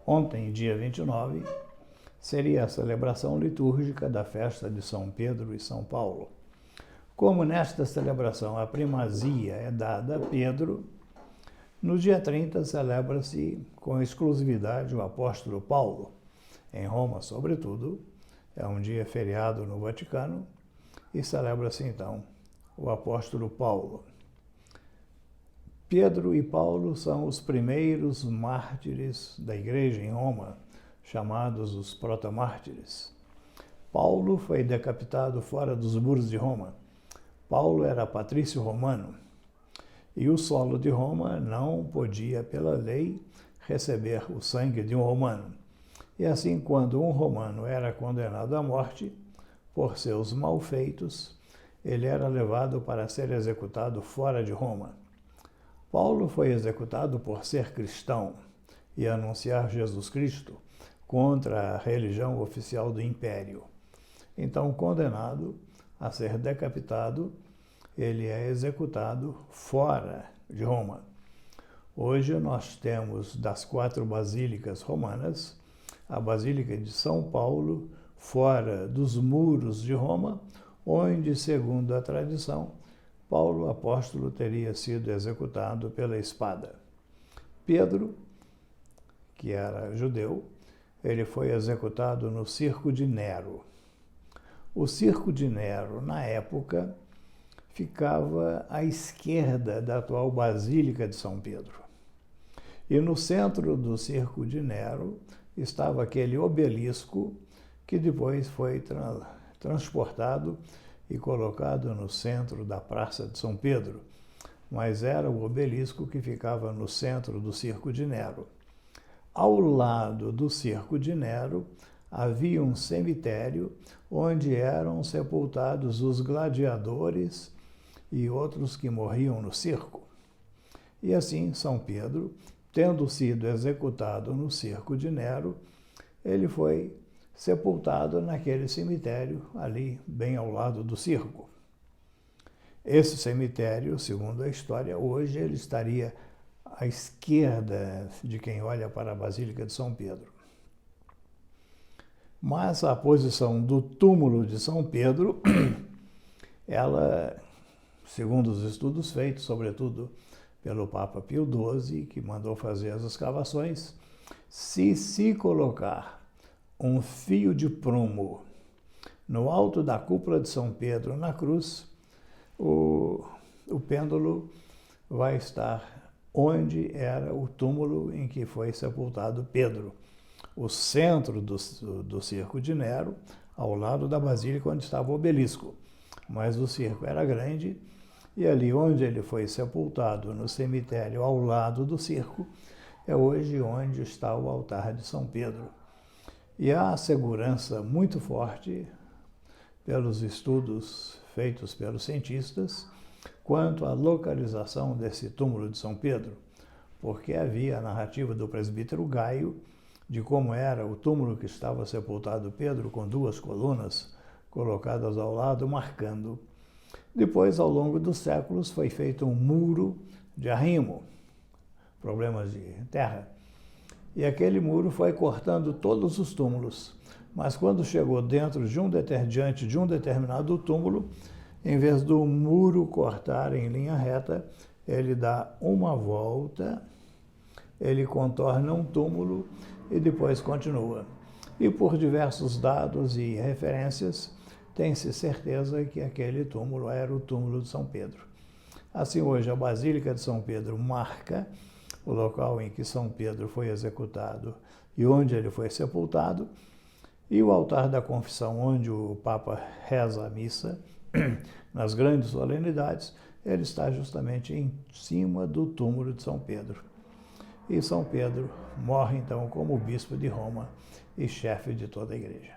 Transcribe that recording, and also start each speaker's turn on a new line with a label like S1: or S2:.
S1: Ontem, dia 29, seria a celebração litúrgica da festa de São Pedro e São Paulo. Como nesta celebração a primazia é dada a Pedro, no dia 30 celebra-se com exclusividade o apóstolo Paulo. Em Roma, sobretudo, é um dia feriado no Vaticano e celebra-se então o apóstolo Paulo. Pedro e Paulo são os primeiros mártires da igreja em Roma, chamados os protomártires. Paulo foi decapitado fora dos muros de Roma. Paulo era patrício romano e o solo de Roma não podia, pela lei, receber o sangue de um romano. E assim, quando um romano era condenado à morte por seus malfeitos, ele era levado para ser executado fora de Roma. Paulo foi executado por ser cristão e anunciar Jesus Cristo contra a religião oficial do império. Então, condenado a ser decapitado, ele é executado fora de Roma. Hoje nós temos das 4 basílicas romanas, a Basílica de São Paulo, fora dos muros de Roma, onde, segundo a tradição, Paulo, apóstolo, teria sido executado pela espada. Pedro, que era judeu, ele foi executado no Circo de Nero. O Circo de Nero, na época, ficava à esquerda da atual Basílica de São Pedro. E no centro do Circo de Nero estava aquele obelisco que depois foi transportado e colocado no centro da Praça de São Pedro, mas era o obelisco que ficava no centro do Circo de Nero. Ao lado do Circo de Nero havia um cemitério onde eram sepultados os gladiadores e outros que morriam no circo. E assim, São Pedro, tendo sido executado no Circo de Nero, ele foi sepultado naquele cemitério ali, bem ao lado do circo. Esse cemitério, segundo a história, hoje ele estaria à esquerda de quem olha para a Basílica de São Pedro. Mas a posição do túmulo de São Pedro, ela, segundo os estudos feitos, sobretudo pelo Papa Pio XII, que mandou fazer as escavações, se colocar um fio de prumo no alto da cúpula de São Pedro na cruz, o pêndulo vai estar onde era o túmulo em que foi sepultado Pedro, o centro do Circo de Nero, ao lado da Basílica onde estava o obelisco. Mas o circo era grande e ali onde ele foi sepultado, no cemitério ao lado do circo, é hoje onde está o altar de São Pedro. E há segurança muito forte, pelos estudos feitos pelos cientistas, quanto à localização desse túmulo de São Pedro, porque havia a narrativa do presbítero Gaio de como era o túmulo que estava sepultado Pedro, com 2 colunas colocadas ao lado, marcando. Depois, ao longo dos séculos, foi feito um muro de arrimo, problemas de terra, e aquele muro foi cortando todos os túmulos. Mas quando chegou diante de um determinado túmulo, em vez do muro cortar em linha reta, ele dá uma volta, ele contorna um túmulo e depois continua. E por diversos dados e referências, tem-se certeza que aquele túmulo era o túmulo de São Pedro. Assim, hoje, a Basílica de São Pedro marca o local em que São Pedro foi executado e onde ele foi sepultado, e o altar da confissão, onde o Papa reza a missa, nas grandes solenidades, ele está justamente em cima do túmulo de São Pedro. E São Pedro morre, então, como bispo de Roma e chefe de toda a igreja.